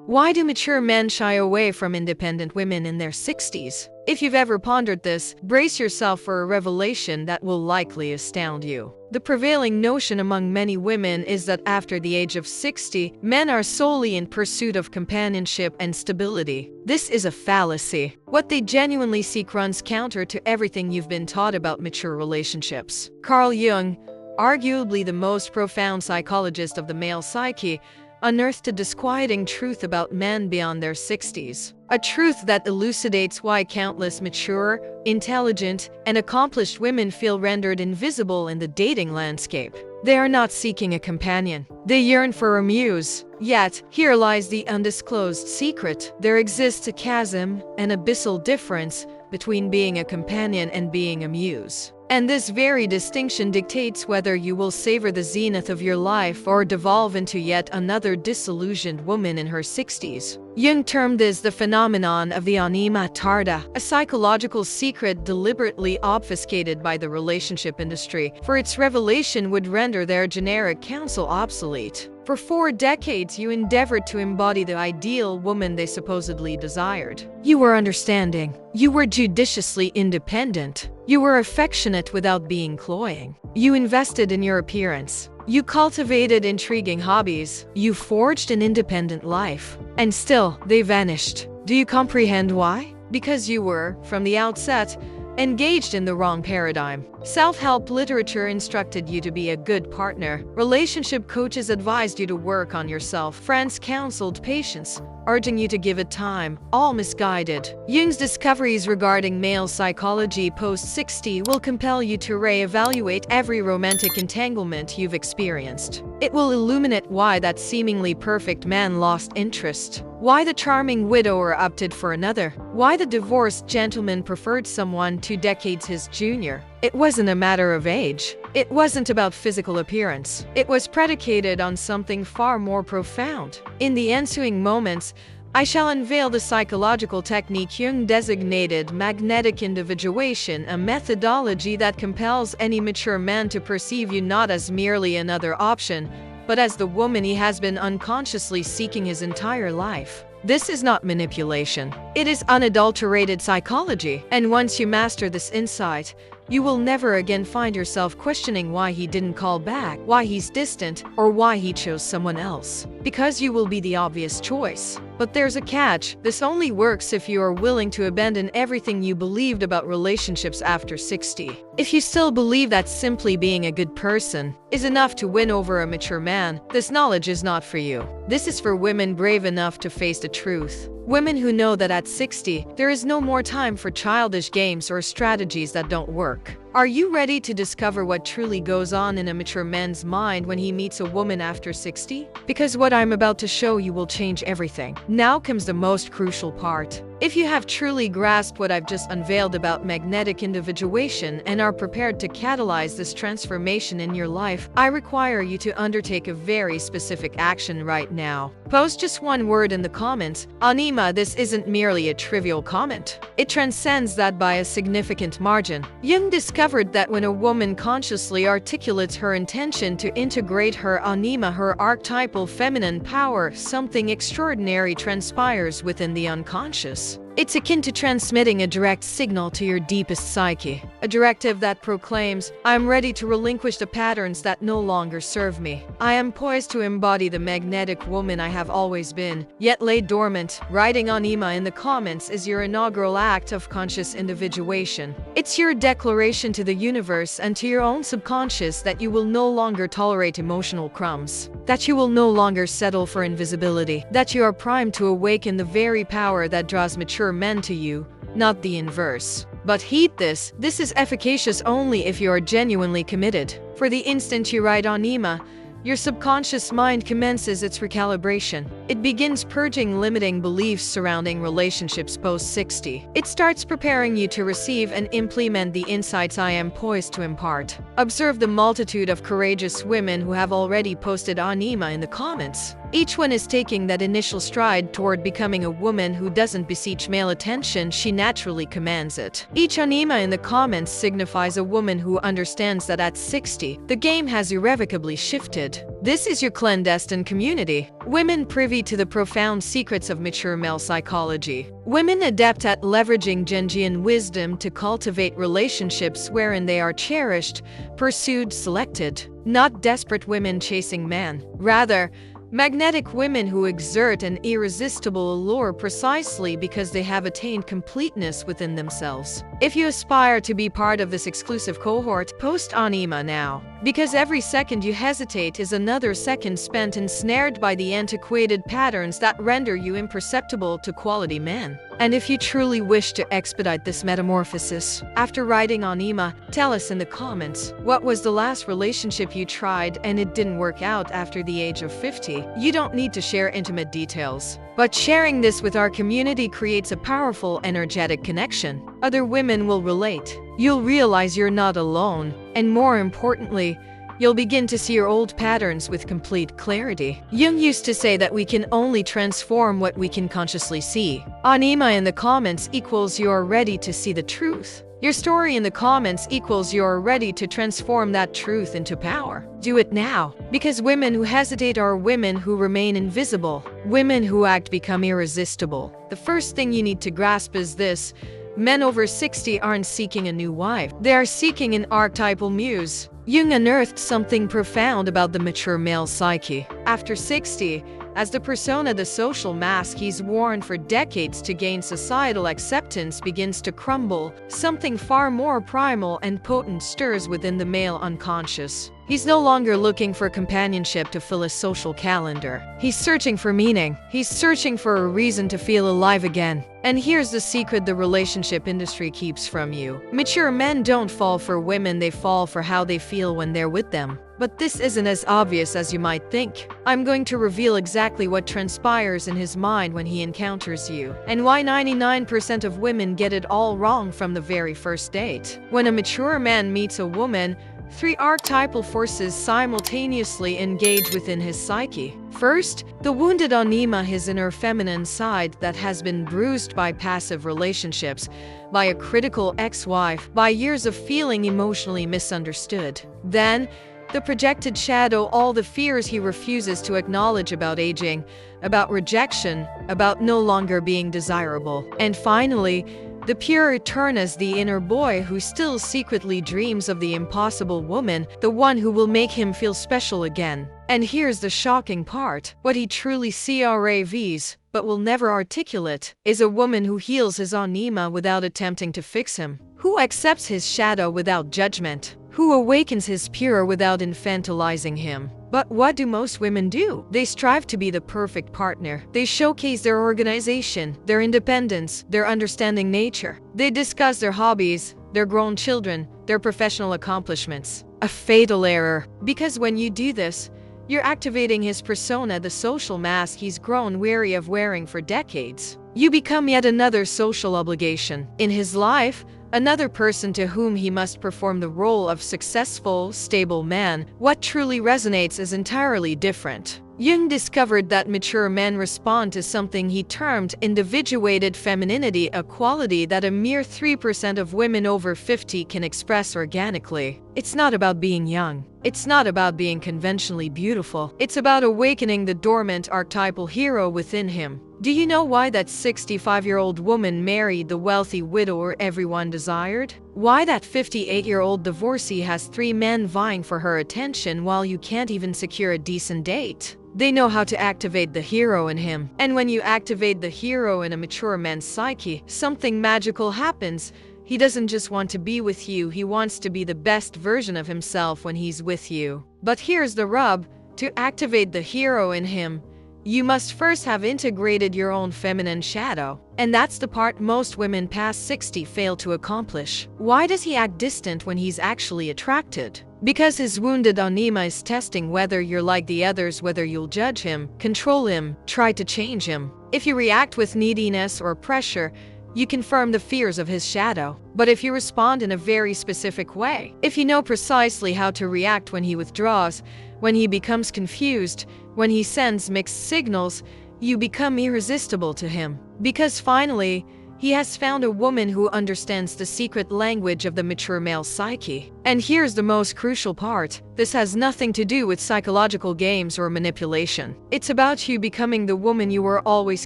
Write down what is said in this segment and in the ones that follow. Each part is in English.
Why do mature men shy away from independent women in their 60s? If you've ever pondered this, brace yourself for a revelation that will likely astound you. The prevailing notion among many women is that after the age of 60, men are solely in pursuit of companionship and stability. This is a fallacy. What they genuinely seek runs counter to everything you've been taught about mature relationships. Carl Jung, arguably the most profound psychologist of the male psyche, unearthed a disquieting truth about men beyond their 60s. A truth that elucidates why countless mature, intelligent, and accomplished women feel rendered invisible in the dating landscape. They are not seeking a companion. They yearn for a muse. Yet, here lies the undisclosed secret. There exists a chasm, an abyssal difference, between being a companion and being a muse. And this very distinction dictates whether you will savor the zenith of your life or devolve into yet another disillusioned woman in her 60s. Jung termed this the phenomenon of the anima tarda, a psychological secret deliberately obfuscated by the relationship industry, for its revelation would render their generic counsel obsolete. For 4 decades, you endeavored to embody the ideal woman they supposedly desired. You were understanding. You were judiciously independent. You were affectionate without being cloying. You invested in your appearance. You cultivated intriguing hobbies. You forged an independent life. And still, they vanished. Do you comprehend why? Because you were, from the outset, engaged in the wrong paradigm. Self-help literature instructed you to be a good partner. Relationship coaches advised you to work on yourself. Friends counseled patience, urging you to give it time, all misguided. Jung's discoveries regarding male psychology post-60 will compel you to re-evaluate every romantic entanglement you've experienced. It will illuminate why that seemingly perfect man lost interest, why the charming widower opted for another, why the divorced gentleman preferred someone 2 decades his junior. It wasn't a matter of age. It wasn't about physical appearance. It was predicated on something far more profound. In the ensuing moments, I shall unveil the psychological technique Jung designated magnetic individuation, a methodology that compels any mature man to perceive you not as merely another option, but as the woman he has been unconsciously seeking his entire life. This is not manipulation. It is unadulterated psychology. And once you master this insight, you will never again find yourself questioning why he didn't call back, why he's distant, or why he chose someone else. Because you will be the obvious choice. But there's a catch. This only works if you are willing to abandon everything you believed about relationships after 60. If you still believe that simply being a good person is enough to win over a mature man, this knowledge is not for you. This is for women brave enough to face the truth. Women who know that at 60, there is no more time for childish games or strategies that don't work. Are you ready to discover what truly goes on in a mature man's mind when he meets a woman after 60? Because what I'm about to show you will change everything. Now comes the most crucial part. If you have truly grasped what I've just unveiled about magnetic individuation and are prepared to catalyze this transformation in your life, I require you to undertake a very specific action right now. Post just one word in the comments. Anima, this isn't merely a trivial comment. It transcends that by a significant margin. Jung discovered that when a woman consciously articulates her intention to integrate her anima, her archetypal feminine power, something extraordinary transpires within the unconscious. It's akin to transmitting a direct signal to your deepest psyche, a directive that proclaims, I am ready to relinquish the patterns that no longer serve me. I am poised to embody the magnetic woman I have always been, yet lay dormant. Writing anima in the comments is your inaugural act of conscious individuation. It's your declaration to the universe and to your own subconscious that you will no longer tolerate emotional crumbs, that you will no longer settle for invisibility, that you are primed to awaken the very power that draws mature men to you, not the inverse. But heed this is efficacious only if you are genuinely committed. For the instant you write anima, your subconscious mind commences its recalibration. It begins purging limiting beliefs surrounding relationships post-60. It starts preparing you to receive and implement the insights I am poised to impart. Observe the multitude of courageous women who have already posted anima in the comments. Each one is taking that initial stride toward becoming a woman who doesn't beseech male attention, she naturally commands it. Each anima in the comments signifies a woman who understands that at 60, the game has irrevocably shifted. This is your clandestine community. Women privy to the profound secrets of mature male psychology. Women adept at leveraging Jungian wisdom to cultivate relationships wherein they are cherished, pursued, selected. Not desperate women chasing man. Rather, magnetic women who exert an irresistible allure precisely because they have attained completeness within themselves. If you aspire to be part of this exclusive cohort, post anima now. Because every second you hesitate is another second spent ensnared by the antiquated patterns that render you imperceptible to quality men. And if you truly wish to expedite this metamorphosis, after writing anima, tell us in the comments, what was the last relationship you tried and it didn't work out after the age of 50? You don't need to share intimate details. But sharing this with our community creates a powerful, energetic connection. Other women will relate. You'll realize you're not alone. And more importantly, you'll begin to see your old patterns with complete clarity. Jung used to say that we can only transform what we can consciously see. Anima in the comments equals you're ready to see the truth. Your story in the comments equals you're ready to transform that truth into power. Do it now. Because women who hesitate are women who remain invisible. Women who act become irresistible. The first thing you need to grasp is this. Men over 60 aren't seeking a new wife. They are seeking an archetypal muse. Jung unearthed something profound about the mature male psyche. After 60, as the persona, the social mask he's worn for decades to gain societal acceptance begins to crumble, something far more primal and potent stirs within the male unconscious. He's no longer looking for companionship to fill a social calendar. He's searching for meaning. He's searching for a reason to feel alive again. And here's the secret the relationship industry keeps from you. Mature men don't fall for women, they fall for how they feel when they're with them. But this isn't as obvious as you might think. I'm going to reveal exactly what transpires in his mind when he encounters you, and why 99% of women get it all wrong from the very first date. When a mature man meets a woman, three archetypal forces simultaneously engage within his psyche. First, the wounded anima, his inner feminine side that has been bruised by passive relationships, by a critical ex-wife, by years of feeling emotionally misunderstood. Then, the projected shadow, all the fears he refuses to acknowledge about aging, about rejection, about no longer being desirable. And finally, the pure Eternus, the inner boy who still secretly dreams of the impossible woman, the one who will make him feel special again. And here's the shocking part. What he truly craves, but will never articulate, is a woman who heals his anima without attempting to fix him, who accepts his shadow without judgment, who awakens his pure without infantilizing him. But what do most women do? They strive to be the perfect partner. They showcase their organization, their independence, their understanding nature. They discuss their hobbies, their grown children, their professional accomplishments. A fatal error. Because when you do this, you're activating his persona, the social mask he's grown weary of wearing for decades. You become yet another social obligation in his life, another person to whom he must perform the role of successful, stable man. What truly resonates is entirely different. Jung discovered that mature men respond to something he termed individuated femininity, a quality that a mere 3% of women over 50 can express organically. It's not about being young. It's not about being conventionally beautiful. It's about awakening the dormant archetypal hero within him. Do you know why that 65-year-old woman married the wealthy widower everyone desired? Why that 58-year-old divorcee has 3 men vying for her attention while you can't even secure a decent date? They know how to activate the hero in him. And when you activate the hero in a mature man's psyche, something magical happens. He doesn't just want to be with you, he wants to be the best version of himself when he's with you. But here's the rub. To activate the hero in him, you must first have integrated your own feminine shadow. And that's the part most women past 60 fail to accomplish. Why does he act distant when he's actually attracted? Because his wounded anima is testing whether you're like the others, whether you'll judge him, control him, try to change him. If you react with neediness or pressure, you confirm the fears of his shadow. But if you respond in a very specific way, if you know precisely how to react when he withdraws, When he becomes confused, when he sends mixed signals, you become irresistible to him. Because finally, he has found a woman who understands the secret language of the mature male psyche. And here's the most crucial part. This has nothing to do with psychological games or manipulation. It's about you becoming the woman you were always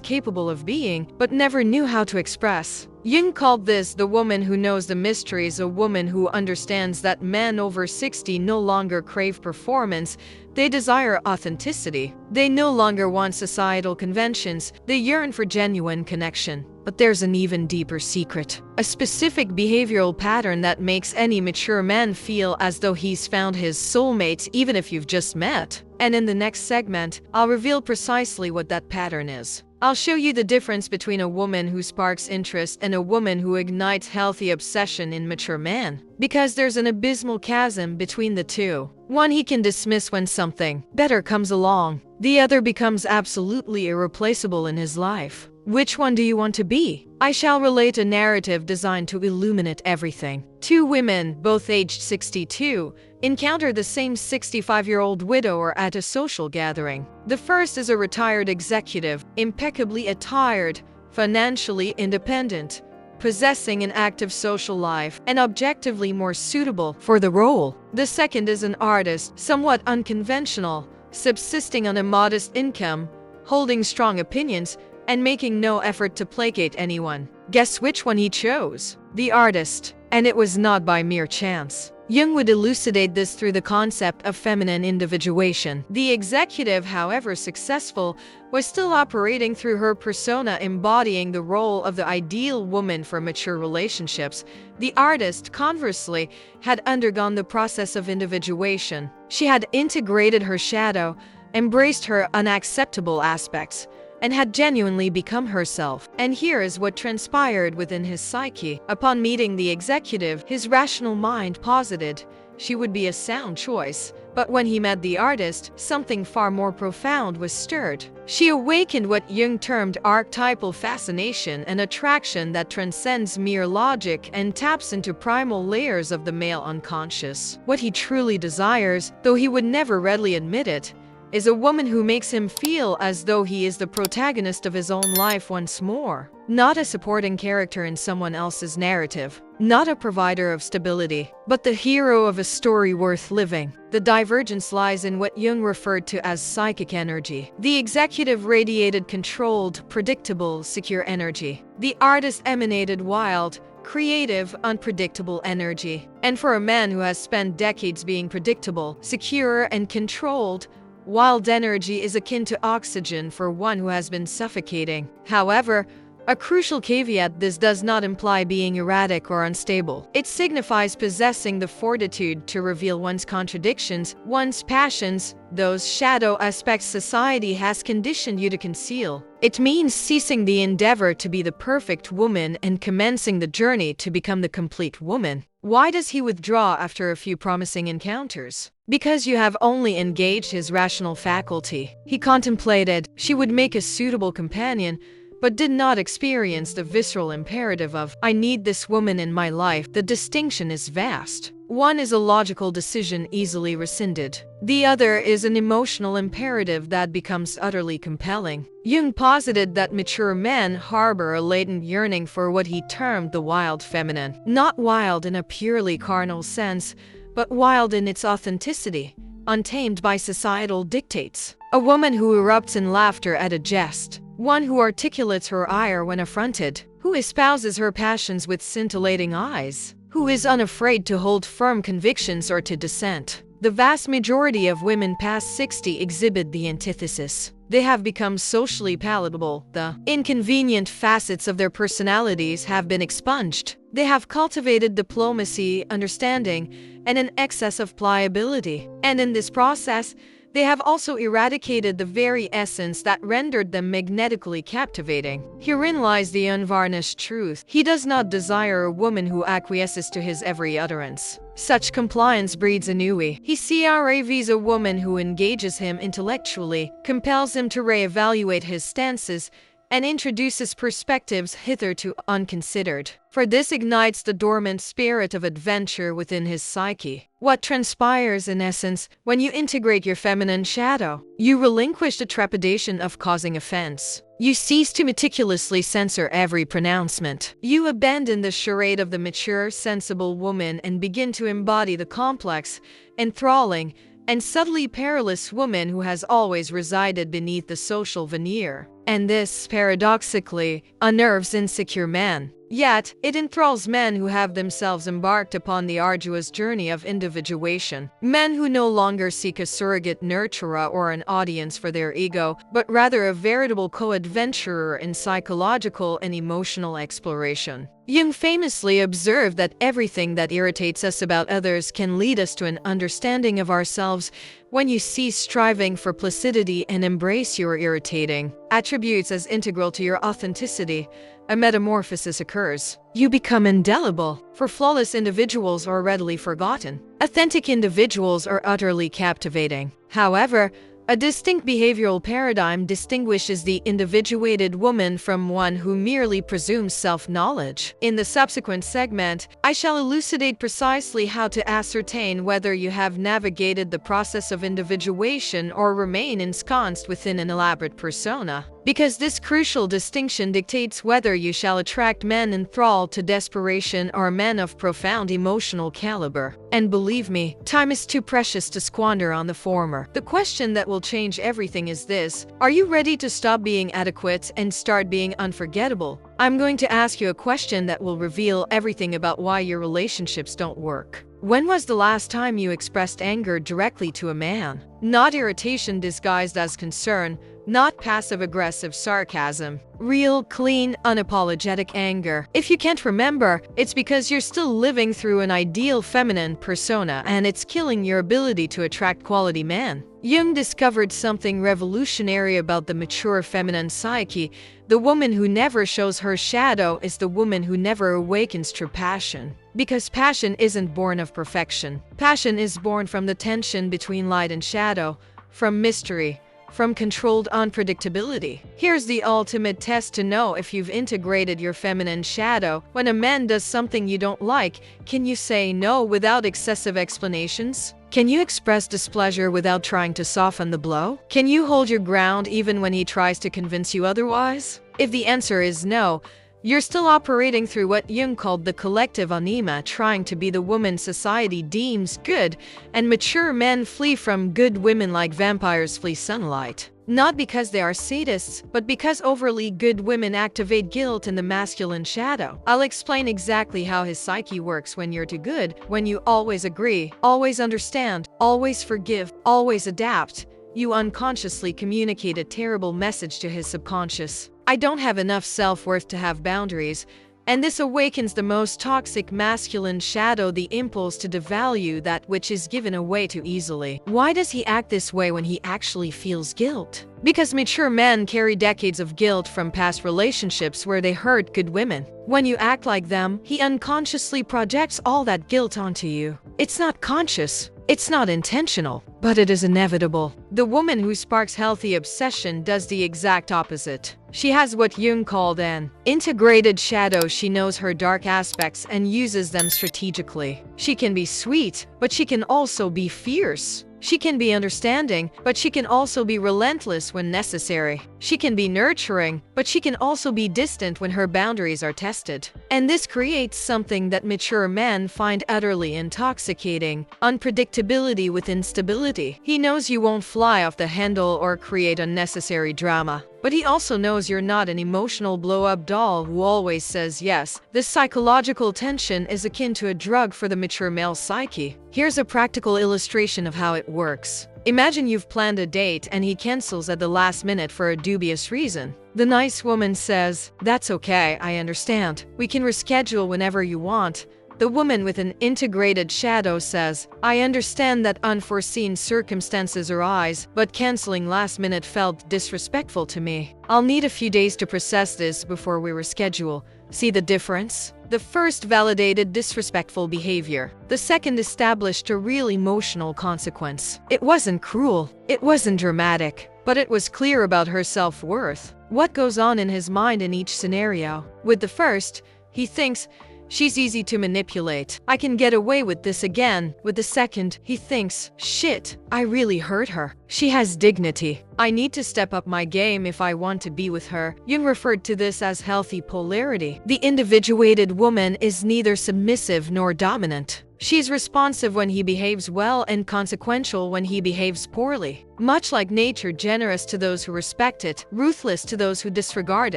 capable of being, but never knew how to express. Jung called this the woman who knows the mysteries, a woman who understands that men over 60 no longer crave performance, they desire authenticity. They no longer want societal conventions, they yearn for genuine connection. But there's an even deeper secret, a specific behavioral pattern that makes any mature man feel as though he's found his soulmate even if you've just met. And in the next segment, I'll reveal precisely what that pattern is. I'll show you the difference between a woman who sparks interest and a woman who ignites healthy obsession in mature men. Because there's an abysmal chasm between the two. One he can dismiss when something better comes along. The other becomes absolutely irreplaceable in his life. Which one do you want to be? I shall relate a narrative designed to illuminate everything. Two women, both aged 62, encounter the same 65-year-old widower at a social gathering. The first is a retired executive, impeccably attired, financially independent, possessing an active social life, and objectively more suitable for the role. The second is an artist, somewhat unconventional, subsisting on a modest income, holding strong opinions, and making no effort to placate anyone. Guess which one he chose? The artist. And it was not by mere chance. Jung would elucidate this through the concept of feminine individuation. The executive, however successful, was still operating through her persona, embodying the role of the ideal woman for mature relationships. The artist, conversely, had undergone the process of individuation. She had integrated her shadow, embraced her unacceptable aspects, and had genuinely become herself. And here is what transpired within his psyche. Upon meeting the executive, his rational mind posited she would be a sound choice. But when he met the artist, something far more profound was stirred. She awakened what Jung termed archetypal fascination, an attraction that transcends mere logic and taps into primal layers of the male unconscious. What he truly desires, though he would never readily admit it, is a woman who makes him feel as though he is the protagonist of his own life once more. Not a supporting character in someone else's narrative, not a provider of stability, but the hero of a story worth living. The divergence lies in what Jung referred to as psychic energy. The executive radiated controlled, predictable, secure energy. The artist emanated wild, creative, unpredictable energy. And for a man who has spent decades being predictable, secure, and controlled, wild energy is akin to oxygen for one who has been suffocating. However, a crucial caveat: this does not imply being erratic or unstable. It signifies possessing the fortitude to reveal one's contradictions, one's passions, those shadow aspects society has conditioned you to conceal. It means ceasing the endeavor to be the perfect woman and commencing the journey to become the complete woman. Why does he withdraw after a few promising encounters? Because you have only engaged his rational faculty. He contemplated she would make a suitable companion, but did not experience the visceral imperative of, I need this woman in my life. The distinction is vast. One is a logical decision easily rescinded. The other is an emotional imperative that becomes utterly compelling. Jung posited that mature men harbor a latent yearning for what he termed the wild feminine. Not wild in a purely carnal sense, but wild in its authenticity, untamed by societal dictates. A woman who erupts in laughter at a jest. One who articulates her ire when affronted. Who espouses her passions with scintillating eyes. Who is unafraid to hold firm convictions or to dissent. The vast majority of women past 60 exhibit the antithesis. They have become socially palatable. The inconvenient facets of their personalities have been expunged. They have cultivated diplomacy, understanding, and an excess of pliability. And in this process, they have also eradicated the very essence that rendered them magnetically captivating. Herein lies the unvarnished truth. He does not desire a woman who acquiesces to his every utterance. Such compliance breeds ennui. He craves a woman who engages him intellectually, compels him to reevaluate his stances, and introduces perspectives hitherto unconsidered. For this ignites the dormant spirit of adventure within his psyche. What transpires in essence when you integrate your feminine shadow? You relinquish the trepidation of causing offense. You cease to meticulously censor every pronouncement. You abandon the charade of the mature, sensible woman and begin to embody the complex, enthralling, and subtly perilous woman who has always resided beneath the social veneer. And this, paradoxically, unnerves insecure men. Yet, it enthralls men who have themselves embarked upon the arduous journey of individuation. Men who no longer seek a surrogate nurturer or an audience for their ego, but rather a veritable co-adventurer in psychological and emotional exploration. Jung famously observed that everything that irritates us about others can lead us to an understanding of ourselves. When you cease striving for placidity and embrace your irritating attributes as integral to your authenticity, a metamorphosis occurs. You become indelible, for flawless individuals are readily forgotten. Authentic individuals are utterly captivating. However, a distinct behavioral paradigm distinguishes the individuated woman from one who merely presumes self-knowledge. In the subsequent segment, I shall elucidate precisely how to ascertain whether you have navigated the process of individuation or remain ensconced within an elaborate persona. Because this crucial distinction dictates whether you shall attract men enthralled to desperation or men of profound emotional caliber. And believe me, time is too precious to squander on the former. The question that will change everything is this: are you ready to stop being adequate and start being unforgettable? I'm going to ask you a question that will reveal everything about why your relationships don't work. When was the last time you expressed anger directly to a man? Not irritation disguised as concern, not passive-aggressive sarcasm. Real, clean, unapologetic anger. If you can't remember, it's because you're still living through an ideal feminine persona and it's killing your ability to attract quality men. Jung discovered something revolutionary about the mature feminine psyche. The woman who never shows her shadow is the woman who never awakens true passion. Because passion isn't born of perfection. Passion is born from the tension between light and shadow, from mystery, from controlled unpredictability. Here's the ultimate test to know if you've integrated your feminine shadow. When a man does something you don't like, can you say no without excessive explanations? Can you express displeasure without trying to soften the blow? Can you hold your ground even when he tries to convince you otherwise? If the answer is no, you're still operating through what Jung called the collective anima, trying to be the woman society deems good, and mature men flee from good women like vampires flee sunlight. Not because they are sadists, but because overly good women activate guilt in the masculine shadow. I'll explain exactly how his psyche works when you're too good, when you always agree, always understand, always forgive, always adapt. You unconsciously communicate a terrible message to his subconscious. I don't have enough self-worth to have boundaries, and this awakens the most toxic masculine shadow, the impulse to devalue that which is given away too easily. Why does he act this way when he actually feels guilt? Because mature men carry decades of guilt from past relationships where they hurt good women. When you act like them, he unconsciously projects all that guilt onto you. It's not conscious. It's not intentional, but it is inevitable. The woman who sparks healthy obsession does the exact opposite. She has what Jung called an integrated shadow. She knows her dark aspects and uses them strategically. She can be sweet, but she can also be fierce. She can be understanding, but she can also be relentless when necessary. She can be nurturing, but she can also be distant when her boundaries are tested. And this creates something that mature men find utterly intoxicating: unpredictability with instability. He knows you won't fly off the handle or create unnecessary drama. But he also knows you're not an emotional blow-up doll who always says yes. This psychological tension is akin to a drug for the mature male psyche. Here's a practical illustration of how it works. Imagine you've planned a date and he cancels at the last minute for a dubious reason. The nice woman says, "That's okay, I understand. We can reschedule whenever you want." The woman with an integrated shadow says, "I understand that unforeseen circumstances arise, but canceling last minute felt disrespectful to me. I'll need a few days to process this before we reschedule." See the difference? The first validated disrespectful behavior. The second established a real emotional consequence. It wasn't cruel. It wasn't dramatic. But it was clear about her self-worth. what goes on in his mind in each scenario. With the first, he thinks, she's easy to manipulate. I can get away with this again. With the second, he thinks, shit, I really hurt her. She has dignity. I need to step up my game if I want to be with her. Jung referred to this as healthy polarity. The individuated woman is neither submissive nor dominant. She's responsive when he behaves well and consequential when he behaves poorly. Much like nature, generous to those who respect it, ruthless to those who disregard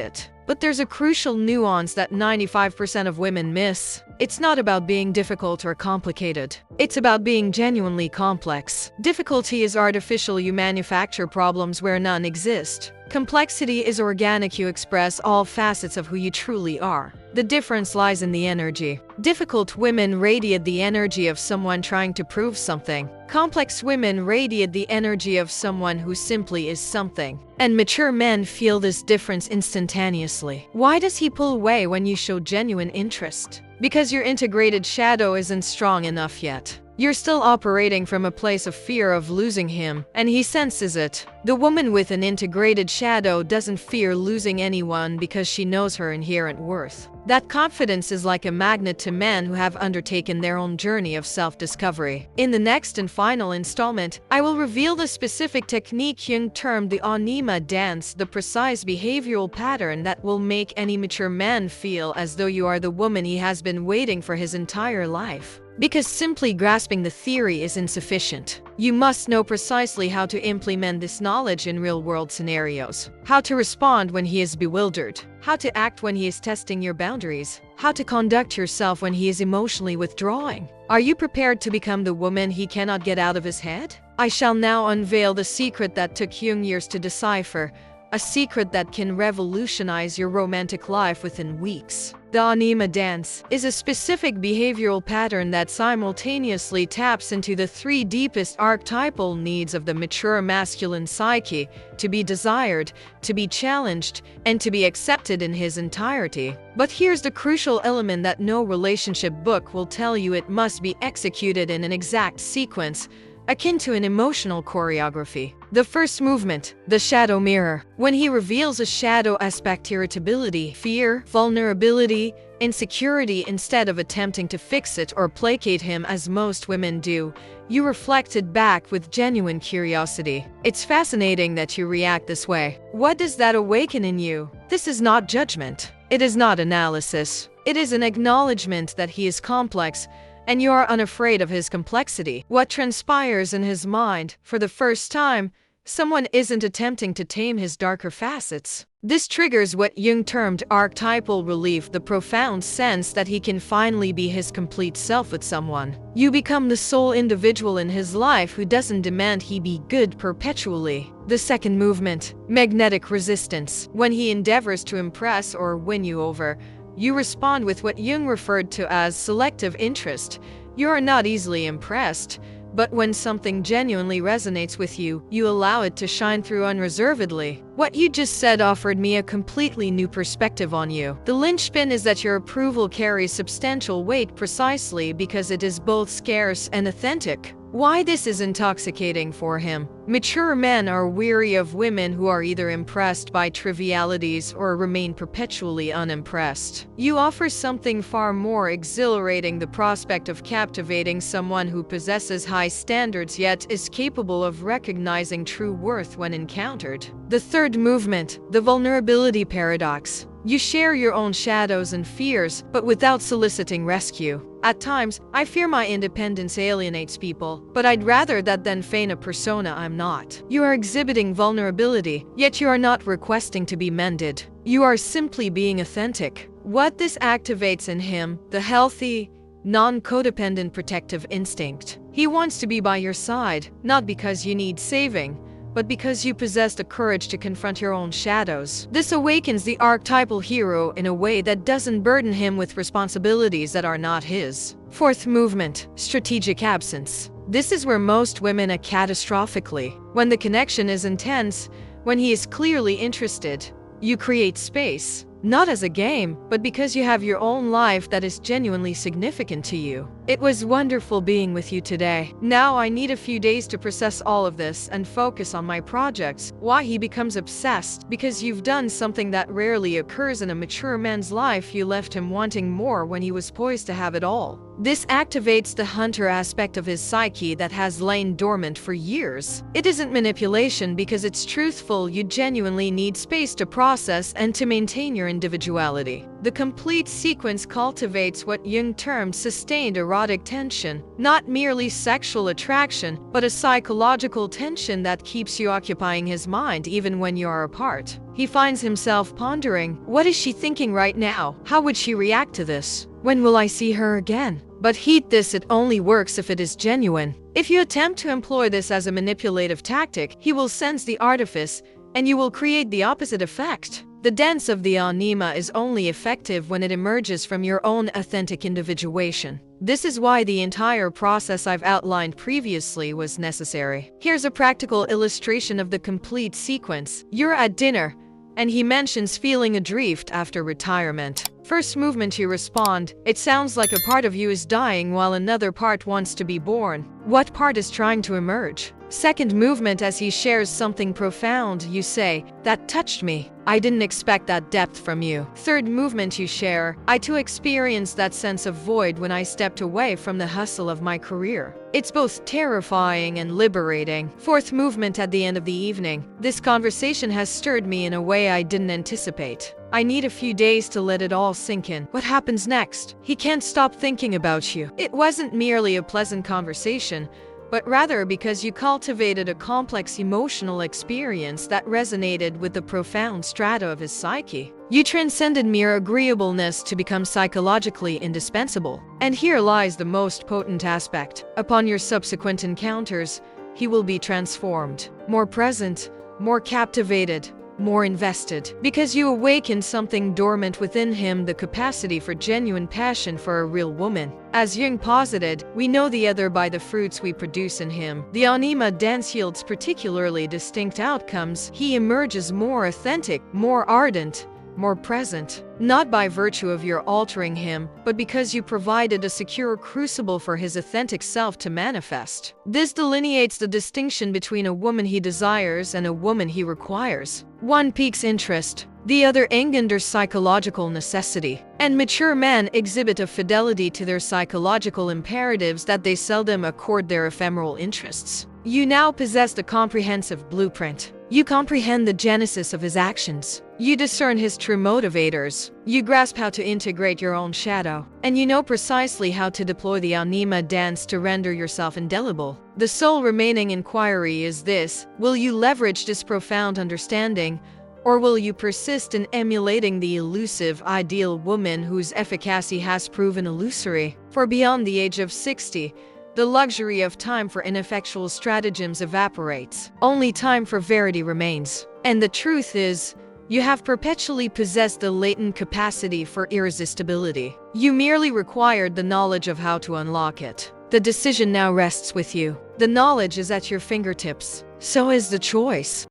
it. But there's a crucial nuance that 95% of women miss. It's not about being difficult or complicated. It's about being genuinely complex. Difficulty is artificial. You manufacture problems where none exist. Complexity is organic. You express all facets of who you truly are. The difference lies in the energy. Difficult women radiate the energy of someone trying to prove something. Complex women radiate the energy of someone who simply is something. And mature men feel this difference instantaneously. Why does he pull away when you show genuine interest? Because your integrated shadow isn't strong enough yet. You're still operating from a place of fear of losing him, and he senses it. The woman with an integrated shadow doesn't fear losing anyone because she knows her inherent worth. That confidence is like a magnet to men who have undertaken their own journey of self-discovery. In the next and final installment, I will reveal the specific technique Jung termed the anima dance, the precise behavioral pattern that will make any mature man feel as though you are the woman he has been waiting for his entire life. Because simply grasping the theory is insufficient. You must know precisely how to implement this knowledge in real-world scenarios. How to respond when he is bewildered. How to act when he is testing your boundaries. How to conduct yourself when he is emotionally withdrawing. Are you prepared to become the woman he cannot get out of his head? I shall now unveil the secret that took Jung years to decipher. A secret that can revolutionize your romantic life within weeks. The anima dance is a specific behavioral pattern that simultaneously taps into the three deepest archetypal needs of the mature masculine psyche: to be desired, to be challenged, and to be accepted in his entirety. But here's the crucial element that no relationship book will tell you: it must be executed in an exact sequence, akin to an emotional choreography. The first movement, the shadow mirror. When he reveals a shadow aspect, irritability, fear, vulnerability, insecurity, instead of attempting to fix it or placate him as most women do, you reflect it back with genuine curiosity. It's fascinating that you react this way. What does that awaken in you? This is not judgment. It is not analysis. It is an acknowledgement that he is complex, and you are unafraid of his complexity. What transpires in his mind? For the first time, someone isn't attempting to tame his darker facets. This triggers what Jung termed archetypal relief, the profound sense that he can finally be his complete self with someone. You become the sole individual in his life who doesn't demand he be good perpetually. The second movement, magnetic resistance. When he endeavors to impress or win you over, you respond with what Jung referred to as selective interest. You are not easily impressed, but when something genuinely resonates with you, you allow it to shine through unreservedly. What you just said offered me a completely new perspective on you. The linchpin is that your approval carries substantial weight precisely because it is both scarce and authentic. Why this is intoxicating for him? Mature men are weary of women who are either impressed by trivialities or remain perpetually unimpressed. You offer something far more exhilarating: the prospect of captivating someone who possesses high standards yet is capable of recognizing true worth when encountered. The third movement, the vulnerability paradox. You share your own shadows and fears, but without soliciting rescue. At times, I fear my independence alienates people, but I'd rather that than feign a persona I'm not. You are exhibiting vulnerability, yet you are not requesting to be mended. You are simply being authentic. What this activates in him, the healthy, non-codependent protective instinct. He wants to be by your side, not because you need saving, but because you possess the courage to confront your own shadows. This awakens the archetypal hero in a way that doesn't burden him with responsibilities that are not his. Fourth movement, strategic absence. This is where most women act catastrophically. When the connection is intense, when he is clearly interested, you create space. Not as a game, but because you have your own life that is genuinely significant to you. It was wonderful being with you today. Now I need a few days to process all of this and focus on my projects. Why he becomes obsessed? Because you've done something that rarely occurs in a mature man's life. You left him wanting more when he was poised to have it all. This activates the hunter aspect of his psyche that has lain dormant for years. It isn't manipulation because it's truthful. You genuinely need space to process and to maintain your individuality. The complete sequence cultivates what Jung termed sustained erotic tension, not merely sexual attraction, but a psychological tension that keeps you occupying his mind even when you are apart. He finds himself pondering, what is she thinking right now? How would she react to this? When will I see her again? But heed this, it only works if it is genuine. If you attempt to employ this as a manipulative tactic, he will sense the artifice, and you will create the opposite effect. The dance of the anima is only effective when it emerges from your own authentic individuation. This is why the entire process I've outlined previously was necessary. Here's a practical illustration of the complete sequence. You're at dinner, and he mentions feeling adrift after retirement. First movement, you respond, it sounds like a part of you is dying while another part wants to be born. What part is trying to emerge? Second movement, as he shares something profound, you say, that touched me. I didn't expect that depth from you. Third movement, you share, I too experienced that sense of void when I stepped away from the hustle of my career. It's both terrifying and liberating. Fourth movement, at the end of the evening, this conversation has stirred me in a way I didn't anticipate. I need a few days to let it all sink in. What happens next? He can't stop thinking about you. It wasn't merely a pleasant conversation, but rather because you cultivated a complex emotional experience that resonated with the profound strata of his psyche. You transcended mere agreeableness to become psychologically indispensable. And here lies the most potent aspect. Upon your subsequent encounters, he will be transformed, more present, more captivated, more invested, because you awaken something dormant within him, the capacity for genuine passion for a real woman. As Jung posited, we know the other by the fruits we produce in him. The anima dance yields particularly distinct outcomes. He emerges more authentic, more ardent, more present, not by virtue of your altering him, but because you provided a secure crucible for his authentic self to manifest. This delineates the distinction between a woman he desires and a woman he requires. One piques interest, the other engenders psychological necessity. And mature men exhibit a fidelity to their psychological imperatives that they seldom accord their ephemeral interests. You now possess the comprehensive blueprint. You comprehend the genesis of his actions. You discern his true motivators. You grasp how to integrate your own shadow. And you know precisely how to deploy the anima dance to render yourself indelible. The sole remaining inquiry is this: will you leverage this profound understanding, or will you persist in emulating the elusive ideal woman whose efficacy has proven illusory? For beyond the age of 60, the luxury of time for ineffectual stratagems evaporates. Only time for verity remains. And the truth is, you have perpetually possessed the latent capacity for irresistibility. You merely required the knowledge of how to unlock it. The decision now rests with you. The knowledge is at your fingertips. So is the choice.